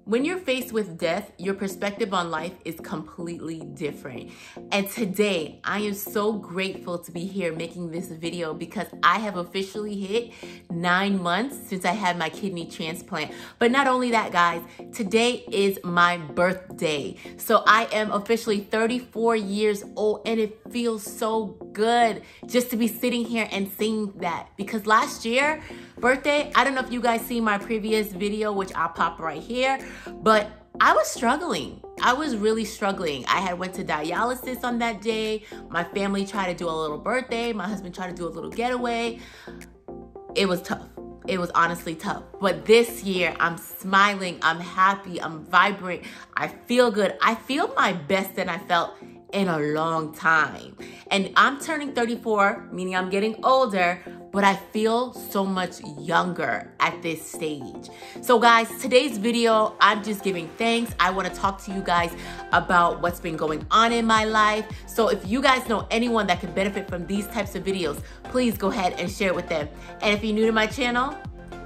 When you're faced with death, your perspective on life is completely different. And today, I am so grateful to be here making this video because I have officially hit 9 months since I had my kidney transplant. But not only that, guys, today is my birthday. So I am officially 34 years old and it feels so good just to be sitting here and saying that. Because last year, birthday, I don't know if you guys see my previous video, which I'll pop right here, but I was struggling. I was really struggling. I had went to dialysis on that day. My family tried to do a little birthday. My husband tried to do a little getaway. It was tough. It was honestly tough. But this year, I'm smiling, I'm happy, I'm vibrant, I feel good. I feel my best than I felt in a long time. And I'm turning 34, meaning I'm getting older, but I feel so much younger at this stage. So guys, today's video, I'm just giving thanks. I want to talk to you guys about what's been going on in my life. So if you guys know anyone that could benefit from these types of videos, please go ahead and share it with them. And if you're new to my channel,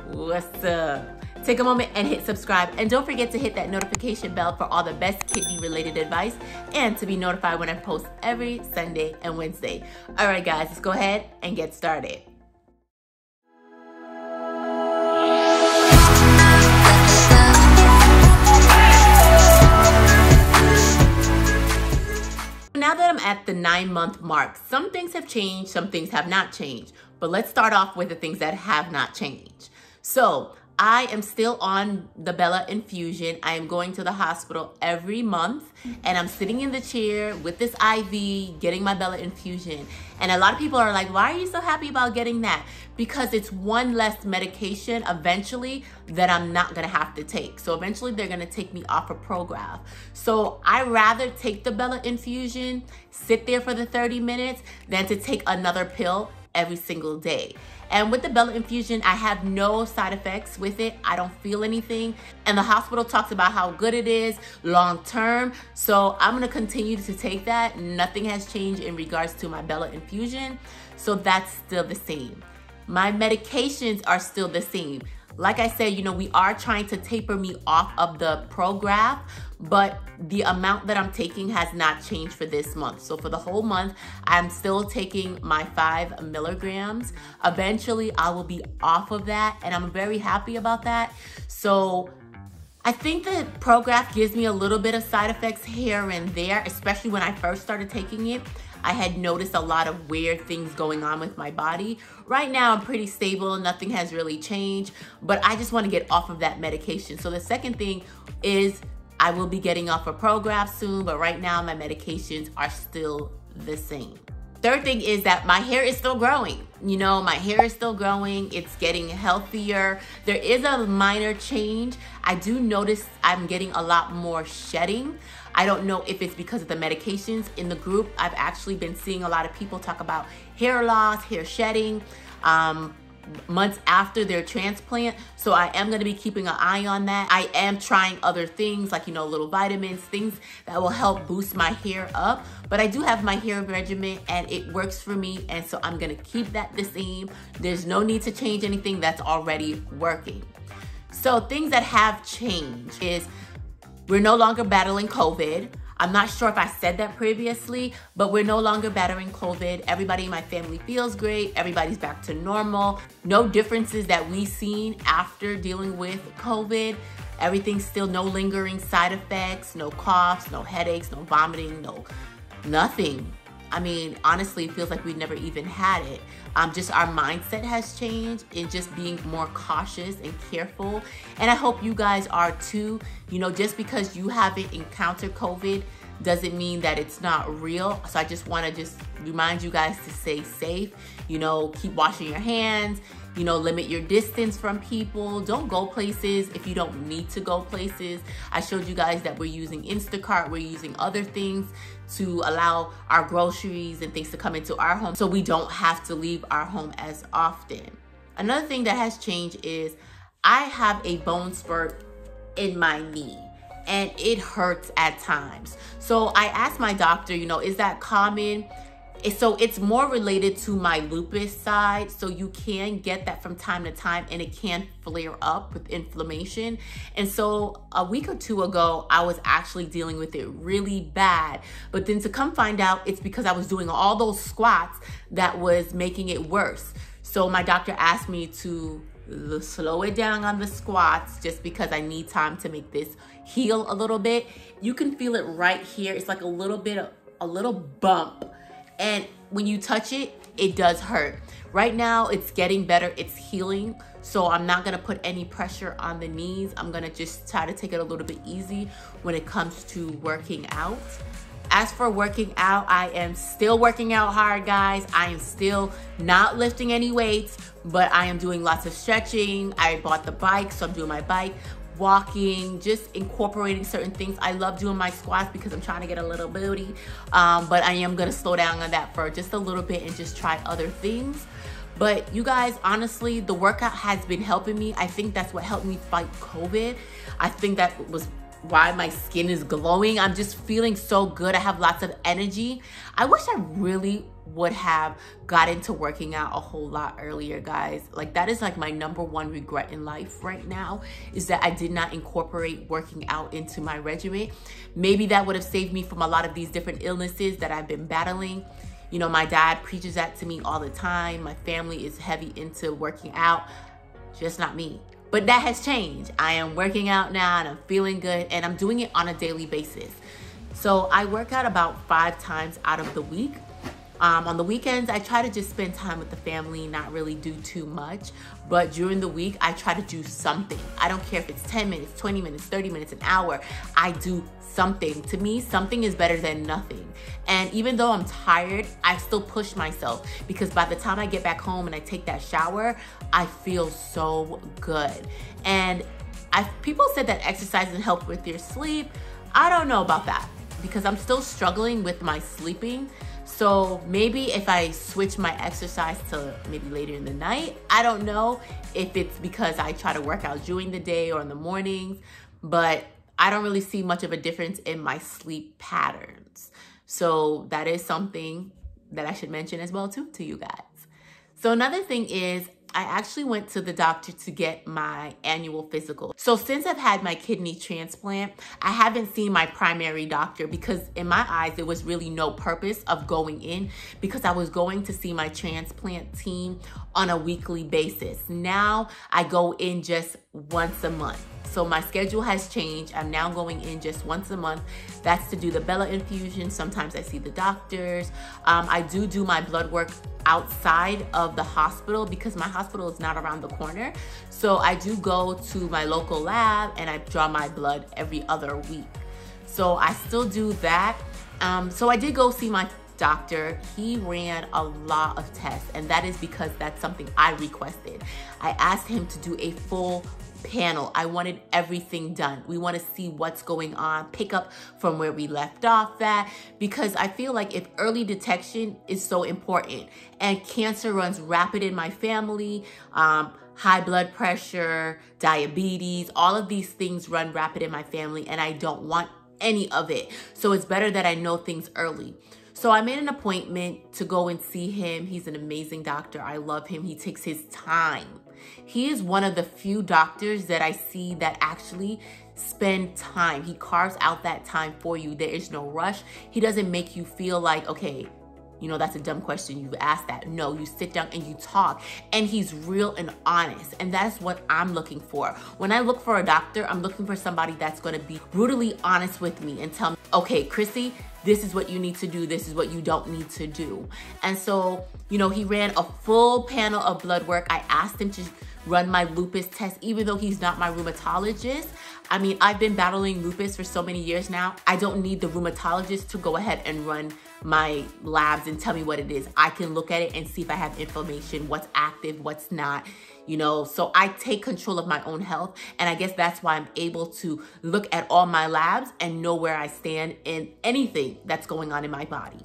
what's up? Take a moment and hit subscribe. And don't forget to hit that notification bell for all the best kidney related advice and to be notified when I post every Sunday and Wednesday. All right, guys, let's go ahead and get started. Now that I'm at the 9-month mark, some things have changed, some things have not changed. But let's start off with the things that have not changed. So I am still on the Bella Infusion. I am going to the hospital every month and I'm sitting in the chair with this IV getting my Bella Infusion. And a lot of people are like, why are you so happy about getting that? Because it's one less medication eventually that I'm not gonna have to take. So eventually they're gonna take me off a Prograf. So I rather take the Bella Infusion, sit there for the 30 minutes than to take another pill every single day. And with the Bella Infusion, I have no side effects with it. I don't feel anything. And the hospital talks about how good it is long term. So I'm gonna continue to take that. Nothing has changed in regards to my Bella Infusion. So that's still the same. My medications are still the same. Like I said, you know, we are trying to taper me off of the Prograf, but the amount that I'm taking has not changed for this month. So for the whole month, I'm still taking my 5 milligrams. Eventually, I will be off of that, and I'm very happy about that. So I think the Prograf gives me a little bit of side effects here and there, especially when I first started taking it. I had noticed a lot of weird things going on with my body. Right now, I'm pretty stable. Nothing has really changed, but I just want to get off of that medication. So the second thing is I will be getting off a Prograf soon, but right now my medications are still the same. Third thing is that my hair is still growing. You know, my hair is still growing. It's getting healthier. There is a minor change. I do notice I'm getting a lot more shedding. I don't know if it's because of the medications in the group. I've actually been seeing a lot of people talk about hair loss, hair shedding, months after their transplant. So I am going to be keeping an eye on that. I am trying other things like, you know, little vitamins, things that will help boost my hair up. But I do have my hair regimen and it works for me. And so I'm going to keep that the same. There's no need to change anything that's already working. So things that have changed is we're no longer battling COVID. I'm not sure if I said that previously, but we're no longer battling COVID. Everybody in my family feels great. Everybody's back to normal. No differences that we've seen after dealing with COVID. Everything's still no lingering side effects, no coughs, no headaches, no vomiting, nothing. I mean, honestly, it feels like we never even had it. Just our mindset has changed in just being more cautious and careful. And I hope you guys are too. You know, just because you haven't encountered COVID doesn't mean that it's not real. So I just want to just remind you guys to stay safe. You know, keep washing your hands. You know, limit your distance from people. Don't go places if you don't need to go places. I showed you guys that we're using Instacart. We're using other things to allow our groceries and things to come into our home so we don't have to leave our home as often. Another thing that has changed is I have a bone spurt in my knee and it hurts at times. So I asked my doctor, you know, is that common? So it's more related to my lupus side. So you can get that from time to time, and it can flare up with inflammation. And so a week or two ago, I was actually dealing with it really bad. But then to come find out, it's because I was doing all those squats that was making it worse. So my doctor asked me to slow it down on the squats just because I need time to make this heal a little bit. You can feel it right here. It's like a little bump. And when you touch it, it does hurt. Right now, it's getting better. It's healing. So I'm not gonna put any pressure on the knees. I'm gonna just try to take it a little bit easy when it comes to working out. As for working out, I am still working out hard, guys. I am still not lifting any weights, but I am doing lots of stretching. I bought the bike, so I'm doing my bike. Walking, just incorporating certain things. I love doing my squats because I'm trying to get a little booty, but I am gonna slow down on that for just a little bit and just try other things. But you guys, honestly, the workout has been helping me. I think that's what helped me fight COVID. I think that was why my skin is glowing. I'm just feeling so good. I have lots of energy. I wish I really would have got into working out a whole lot earlier, guys. Like, that is like my #1 regret in life right now, is that I did not incorporate working out into my regimen. Maybe that would have saved me from a lot of these different illnesses that I've been battling. You know, my dad preaches that to me all the time. My family is heavy into working out, just not me. But that has changed. I am working out now and I'm feeling good, and I'm doing it on a daily basis. So I work out about 5 times out of the week. On the weekends, I try to just spend time with the family, not really do too much. But during the week, I try to do something. I don't care if it's 10 minutes, 20 minutes, 30 minutes, an hour. I do something. To me, something is better than nothing. And even though I'm tired, I still push myself, because by the time I get back home and I take that shower, I feel so good. And people said that exercises help with your sleep. I don't know about that, because I'm still struggling with my sleeping. So maybe if I switch my exercise to maybe later in the night, I don't know if it's because I try to work out during the day or in the mornings, but I don't really see much of a difference in my sleep patterns. So that is something that I should mention as well too to you guys. So another thing is, I actually went to the doctor to get my annual physical. So since I've had my kidney transplant, I haven't seen my primary doctor, because in my eyes, there was really no purpose of going in, because I was going to see my transplant team on a weekly basis. Now I go in just once a month. So my schedule has changed. I'm now going in just once a month. That's to do the Bella infusion. Sometimes I see the doctors. I do my blood work outside of the hospital, because my hospital is not around the corner. So I do go to my local lab and I draw my blood every other week. So I still do that. So I did go see my doctor. He ran a lot of tests, and that is because that's something I requested. I asked him to do a full panel. I wanted everything done. We want to see what's going on, pick up from where we left off at, because I feel like if early detection is so important, and cancer runs rapid in my family, high blood pressure, diabetes, all of these things run rapid in my family, and I don't want any of it. So it's better that I know things early. So I made an appointment to go and see him. He's an amazing doctor. I love him. He takes his time. He is one of the few doctors that I see that actually spend time. He carves out that time for you. There is no rush. He doesn't make you feel like, okay, you know, that's a dumb question, you've asked that. No, you sit down and you talk, and he's real and honest. And that's what I'm looking for. When I look for a doctor, I'm looking for somebody that's gonna be brutally honest with me and tell me, okay, Chrissy, this is what you need to do. This is what you don't need to do. And so, you know, he ran a full panel of blood work. I asked him to run my lupus test, even though he's not my rheumatologist. I mean, I've been battling lupus for so many years now. I don't need the rheumatologist to go ahead and run my labs and tell me what it is. I can look at it and see if I have inflammation, what's active, what's not, you know. So I take control of my own health. And I guess that's why I'm able to look at all my labs and know where I stand in anything that's going on in my body.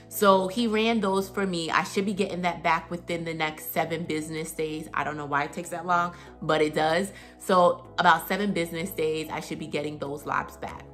So he ran those for me. I should be getting that back within the next 7 business days. I don't know why it takes that long, but it does. So about 7 business days, I should be getting those labs back.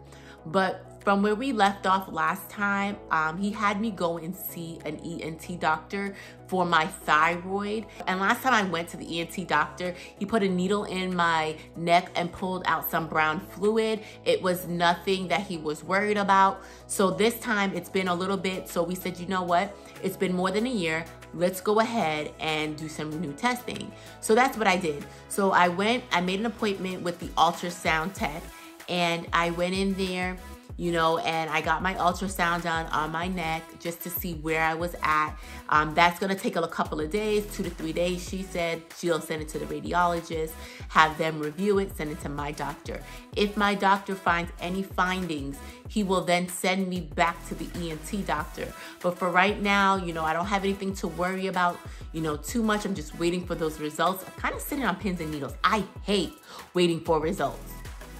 But from where we left off last time, he had me go and see an ENT doctor for my thyroid. And last time I went to the ENT doctor, he put a needle in my neck and pulled out some brown fluid. It was nothing that he was worried about. So this time it's been a little bit, so we said, you know what? It's been more than a year. Let's go ahead and do some new testing. So that's what I did. So I made an appointment with the ultrasound tech, and I went in there, you know, and I got my ultrasound done on my neck just to see where I was at. That's gonna take a couple of days, 2 to 3 days. She said she'll send it to the radiologist, have them review it, send it to my doctor. If my doctor finds any findings, he will then send me back to the ENT doctor. But for right now, you know, I don't have anything to worry about, you know, too much. I'm just waiting for those results. I'm kind of sitting on pins and needles. I hate waiting for results.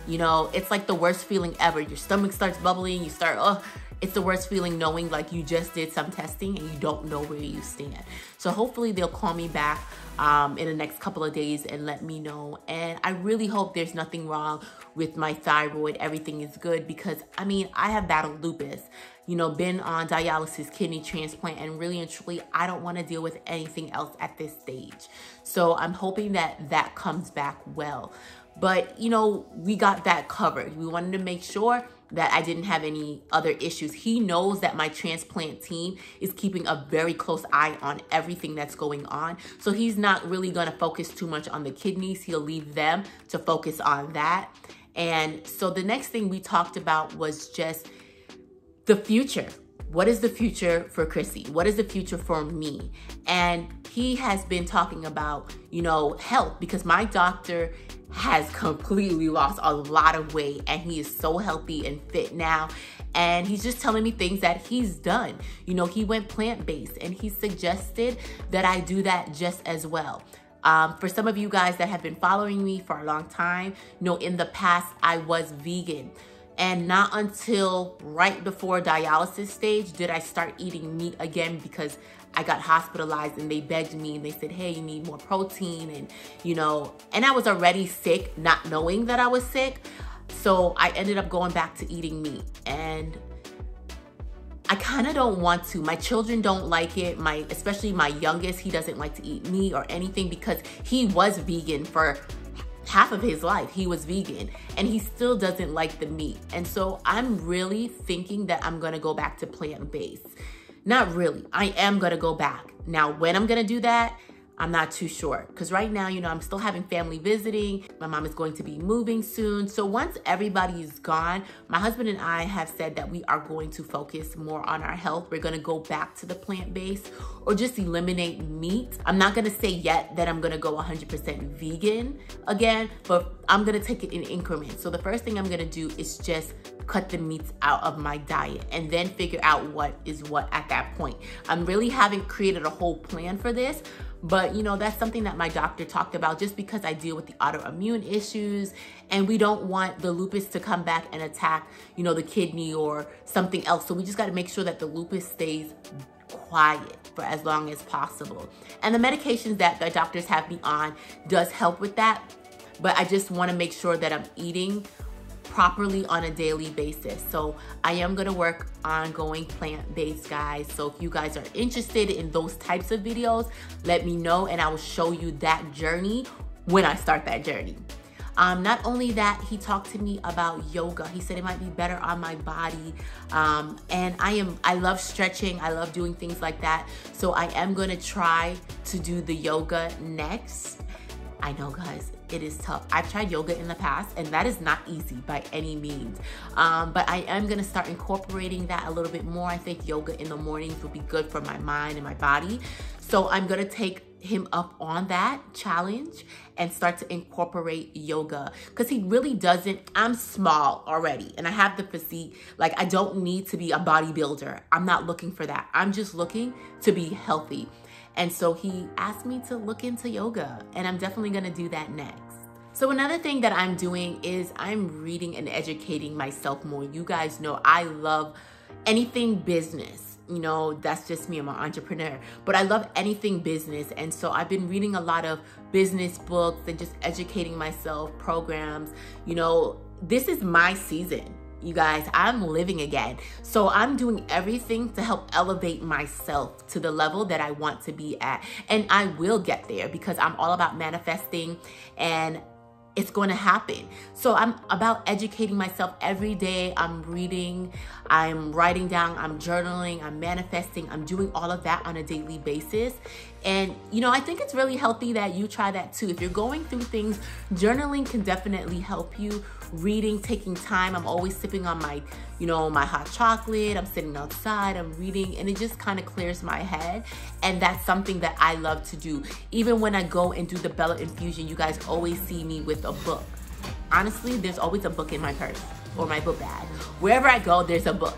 You know, it's like the worst feeling ever. Your stomach starts bubbling, it's the worst feeling knowing like you just did some testing and you don't know where you stand. So hopefully they'll call me back in the next couple of days and let me know. And I really hope there's nothing wrong with my thyroid. Everything is good, because I mean, I have battled lupus, you know, been on dialysis, kidney transplant, and really and truly, I don't want to deal with anything else at this stage. So I'm hoping that that comes back well. But, you know, we got that covered. We wanted to make sure that I didn't have any other issues. He knows that my transplant team is keeping a very close eye on everything that's going on. So he's not really going to focus too much on the kidneys. He'll leave them to focus on that. And so the next thing we talked about was just the future. What is the future for Chrissy? What is the future for me? And he has been talking about, you know, health, because my doctor has completely lost a lot of weight and he is so healthy and fit now. And he's just telling me things that he's done. You know, he went plant-based and he suggested that I do that just as well. For some of you guys that have been following me for a long time, you know, in the past I was vegan. And not until right before dialysis stage did I start eating meat again, because I got hospitalized and they begged me and they said, hey, you need more protein, and, you know, and I was already sick, not knowing that I was sick. So I ended up going back to eating meat, and I kind of don't want to. My children don't like it. Especially my youngest, he doesn't like to eat meat or anything, because he was vegan for half of his life. He was vegan and he still doesn't like the meat. And so I'm really thinking that I'm gonna go back to plant-based. Not really, I am gonna go back. Now, when I'm gonna do that, I'm not too sure, because right now, you know, I'm still having family visiting. My mom is going to be moving soon. So once everybody is gone, my husband and I have said that we are going to focus more on our health. We're gonna go back to the plant-based or just eliminate meat. I'm not gonna say yet that I'm gonna go 100% vegan again, but I'm gonna take it in increments. So the first thing I'm gonna do is just cut the meats out of my diet and then figure out what is what at that point. I really haven't created a whole plan for this, but you know, that's something that my doctor talked about, just because I deal with the autoimmune issues and we don't want the lupus to come back and attack, you know, the kidney or something else. So we just got to make sure that the lupus stays quiet for as long as possible. And the medications that the doctors have me on does help with that. But I just want to make sure that I'm eating properly on a daily basis. So I am gonna work on going plant-based, guys. So if you guys are interested in those types of videos, let me know and I will show you that journey when I start that journey. Not only that, he talked to me about yoga. He said it might be better on my body. And I love stretching. I love doing things like that. So I am gonna try to do the yoga next. I know, guys, it is tough. I've tried yoga in the past and that is not easy by any means. But I am gonna start incorporating that a little bit more. I think yoga in the mornings will be good for my mind and my body. So I'm gonna take him up on that challenge and start to incorporate yoga, because he really doesn't. I'm small already and I have the physique. Like, I don't need to be a bodybuilder. I'm not looking for that. I'm just looking to be healthy. And so he asked me to look into yoga, and I'm definitely gonna do that next. So another thing that I'm doing is I'm reading and educating myself more. You guys know I love anything business. You know, that's just me, I'm an entrepreneur, but I love anything business. And so I've been reading a lot of business books and just educating myself, programs. You know, this is my season. You guys, I'm living again. So I'm doing everything to help elevate myself to the level that I want to be at. And I will get there because I'm all about manifesting, and it's going to happen. So I'm about educating myself every day. I'm reading, I'm writing down, I'm journaling, I'm manifesting, I'm doing all of that on a daily basis. And, you know, I think it's really healthy that you try that too. If you're going through things, journaling can definitely help you. Reading, taking time. I'm always sipping on my, you know, my hot chocolate. I'm sitting outside, I'm reading, and it just kind of clears my head. And that's something that I love to do. Even when I go and do the Bella Infusion, you guys always see me with a book. Honestly, there's always a book in my purse or my book bag. Wherever I go, there's a book.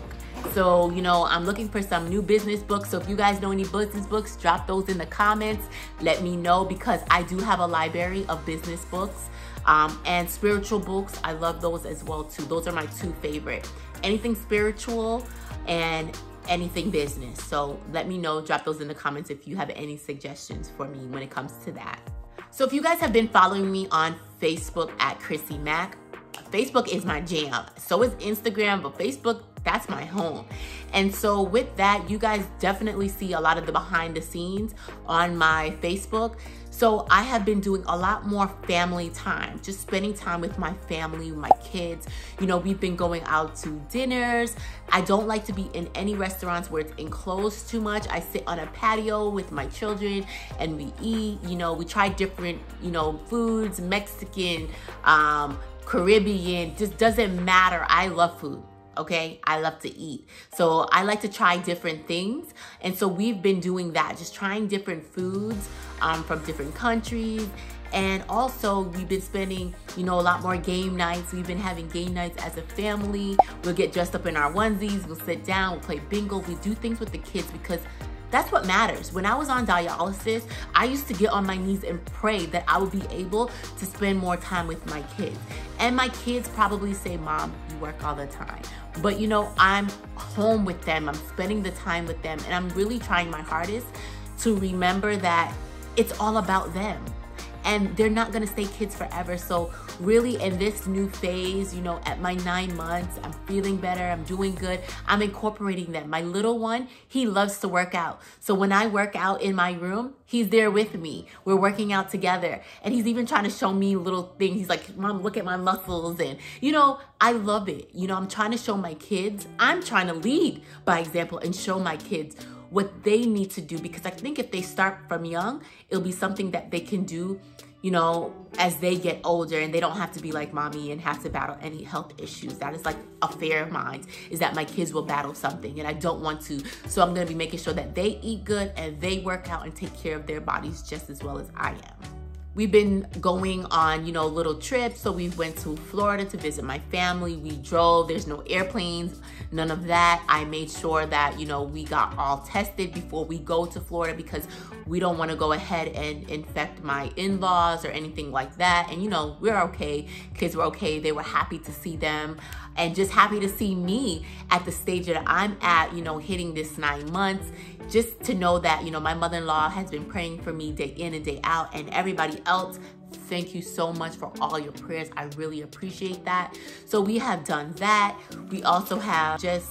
So, you know, I'm looking for some new business books. So if you guys know any business books, drop those in the comments. Let me know, because I do have a library of business books and spiritual books. I love those as well too. Those are my two favorite. Anything spiritual and anything business. So let me know, drop those in the comments if you have any suggestions for me when it comes to that. So if you guys have been following me on Facebook at Chrissy Mack, Facebook is my jam. So is Instagram, but Facebook, that's my home. And so with that, you guys definitely see a lot of the behind the scenes on my Facebook. So I have been doing a lot more family time, just spending time with my family, my kids. You know, we've been going out to dinners. I don't like to be in any restaurants where it's enclosed too much. I sit on a patio with my children and we eat. You know, we try different, you know, foods, Mexican, Caribbean, just doesn't matter. I love food. Okay, I love to eat. So I like to try different things. And so we've been doing that, just trying different foods from different countries. And also we've been spending, you know, a lot more game nights. We've been having game nights as a family. We'll get dressed up in our onesies. We'll sit down, we'll play bingo. We do things with the kids because that's what matters. When I was on dialysis, I used to get on my knees and pray that I would be able to spend more time with my kids. And my kids probably say, Mom, you work all the time. But you know, I'm home with them. I'm spending the time with them. And I'm really trying my hardest to remember that it's all about them. And they're not gonna stay kids forever. So really in this new phase, you know, at my 9 months, I'm feeling better, I'm doing good. I'm incorporating them. My little one, he loves to work out. So when I work out in my room, he's there with me. We're working out together. And he's even trying to show me little things. He's like, Mom, look at my muscles. And you know, I love it. You know, I'm trying to show my kids, I'm trying to lead by example and show my kids what they need to do, because I think if they start from young, it'll be something that they can do, you know, as they get older, and they don't have to be like mommy and have to battle any health issues. That is like a fear of mine, is that my kids will battle something and I don't want to. So I'm gonna be making sure that they eat good and they work out and take care of their bodies just as well as I am. We've been going on, you know, little trips. So we went to Florida to visit my family. We drove, there's no airplanes, none of that. I made sure that, you know, we got all tested before we go to Florida because we don't want to go ahead and infect my in-laws or anything like that. And, you know, we're okay. Kids were okay. They were happy to see them and just happy to see me at the stage that I'm at, you know, hitting this 9 months. Just to know that, you know, my mother-in-law has been praying for me day in and day out, and everybody else, thank you so much for all your prayers. I really appreciate that. So we have done that. We also have just,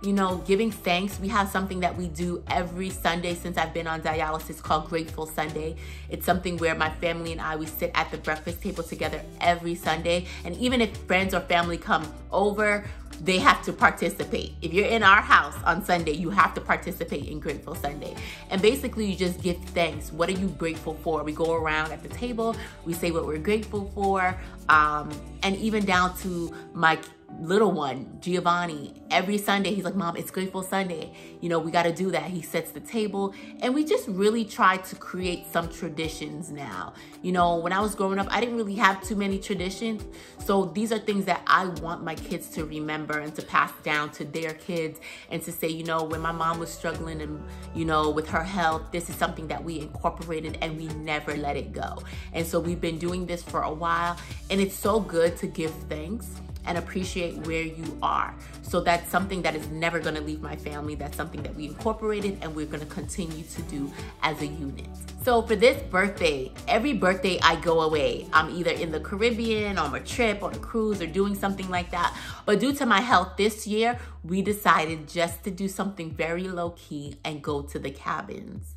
you know, giving thanks. We have something that we do every Sunday since I've been on dialysis called Grateful Sunday. It's something where my family and I, we sit at the breakfast table together every Sunday. And even if friends or family come over, they have to participate. If you're in our house on Sunday, you have to participate in Grateful Sunday. And basically you just give thanks. What are you grateful for? We go around at the table, we say what we're grateful for. And even down to my little one, Giovanni, every Sunday, he's like, Mom, it's Grateful Sunday. You know, we got to do that. He sets the table, and we just really try to create some traditions now. You know, when I was growing up, I didn't really have too many traditions. So these are things that I want my kids to remember and to pass down to their kids, and to say, you know, when my mom was struggling and, you know, with her health, this is something that we incorporated and we never let it go. And so we've been doing this for a while, and it's so good to give thanks. and appreciate where you are. So that's something that is never gonna leave my family. That's something that we incorporated and we're gonna continue to do as a unit. So for this birthday, every birthday I go away. I'm either in the Caribbean, on a trip, on a cruise, or doing something like that. But due to my health this year, we decided just to do something very low key and go to the cabins.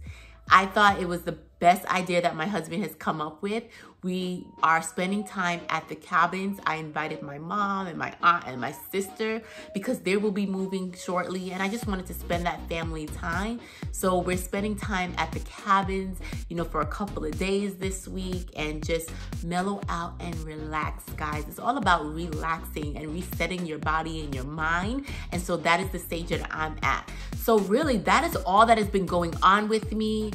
I thought it was the best idea that my husband has come up with. We are spending time at the cabins. I invited my mom and my aunt and my sister because they will be moving shortly, and I just wanted to spend that family time. So we're spending time at the cabins, you know, for a couple of days this week and just mellow out and relax, guys. It's all about relaxing and resetting your body and your mind. And so that is the stage that I'm at. So really, that is all that has been going on with me.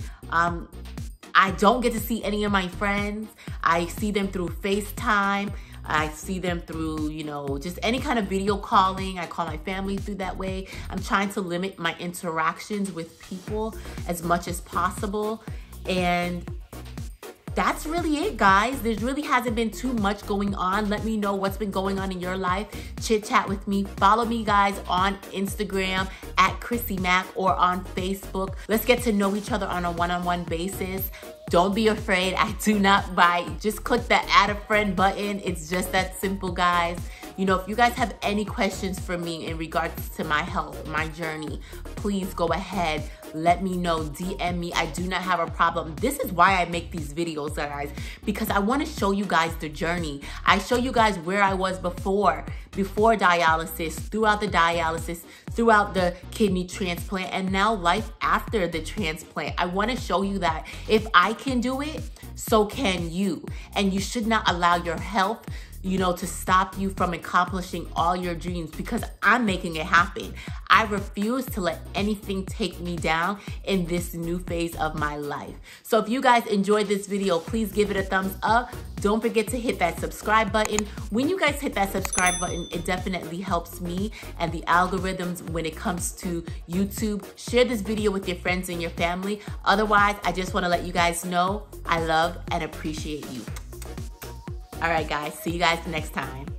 I don't get to see any of my friends. I see them through FaceTime. I see them through, you know, just any kind of video calling. I call my family through that way. I'm trying to limit my interactions with people as much as possible. And that's really it, guys. There really hasn't been too much going on. Let me know what's been going on in your life. Chit chat with me. Follow me, guys, on Instagram at Chrissy Mac or on Facebook. Let's get to know each other on a one-on-one basis. Don't be afraid. I do not bite. Just click the add a friend button. It's just that simple, guys. You know, if you guys have any questions for me in regards to my health, my journey, please go ahead. Let me know, DM me. I do not have a problem. This is why I make these videos, guys, because I want to show you guys the journey. I show you guys where I was before dialysis, throughout the dialysis, throughout the kidney transplant, and now life after the transplant. I want to show you that if I can do it, so can you. And you should not allow your health, you know, to stop you from accomplishing all your dreams, because I'm making it happen. I refuse to let anything take me down in this new phase of my life. So if you guys enjoyed this video, please give it a thumbs up. Don't forget to hit that subscribe button. When you guys hit that subscribe button, it definitely helps me and the algorithms when it comes to YouTube. Share this video with your friends and your family. Otherwise, I just want to let you guys know I love and appreciate you. All right, guys. See you guys next time.